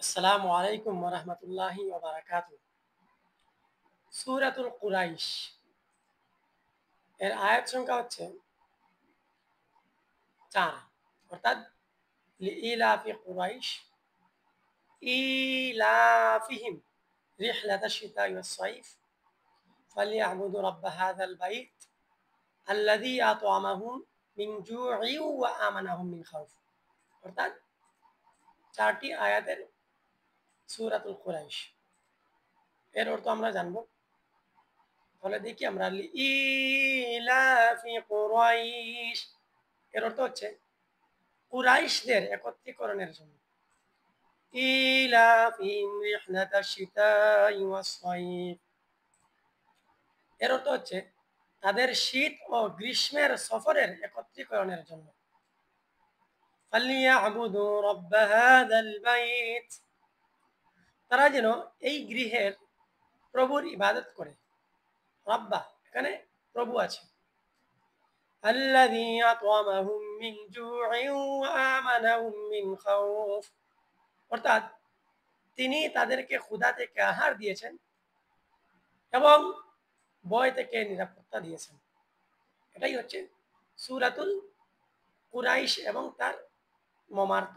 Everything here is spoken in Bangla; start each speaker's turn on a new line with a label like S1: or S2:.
S1: আসসালামু আলাইকুম ওয়া রাহমাতুল্লাহি ওয়া বারাকাতুহু। সূরাতুল কুরাইশ এর আয়াত সংখ্যা হচ্ছে ৪, অর্থাৎ লিইলাফি কুরাইশ ইলাফিহিম রিহলাতাশ শিতাই ওয়াস সাইফ ফালিয়াবুদু রাব্বা হাযাল বাইত আল্লাযী আত'আমাহুম মিন জু'ইন ওয়া আমানাহুম মিন খাউফ। অর্থাৎ ৪টি আয়াতের সূরাতুল কুরাইশ এর অর্থ আমরা জানব। তাহলে দেখি আমরা ইলাফি কুরাইশ এর অর্থ হচ্ছে কুরাইশদের একত্রীকরণের জন্য। ইলাফিহিম রিহলাতাশ শিতাই ওয়াস সাইফ এর অর্থ হচ্ছে তাদের শীত ও গ্রীষ্মের সফরের একত্রীকরণের জন্য। ফালিয়াবুদু রাব্বা হাযাল বাইত, তারা যেন এই গৃহের প্রভুর ইবাদত করে। রাব্বা এখানে প্রভু আছে। আল্লাযী আত'আমাহুম মিন জু'ইন ওয়া আমানাহুম মিন খাউফ, অর্থাৎ তিনি তাদেরকে ক্ষুধা থেকে আহার দিয়েছেন এবং ভয় থেকে নিরাপত্তা দিয়েছেন। এটাই হচ্ছে সূরাতুল কুরাইশ এবং তার মর্মার্থ।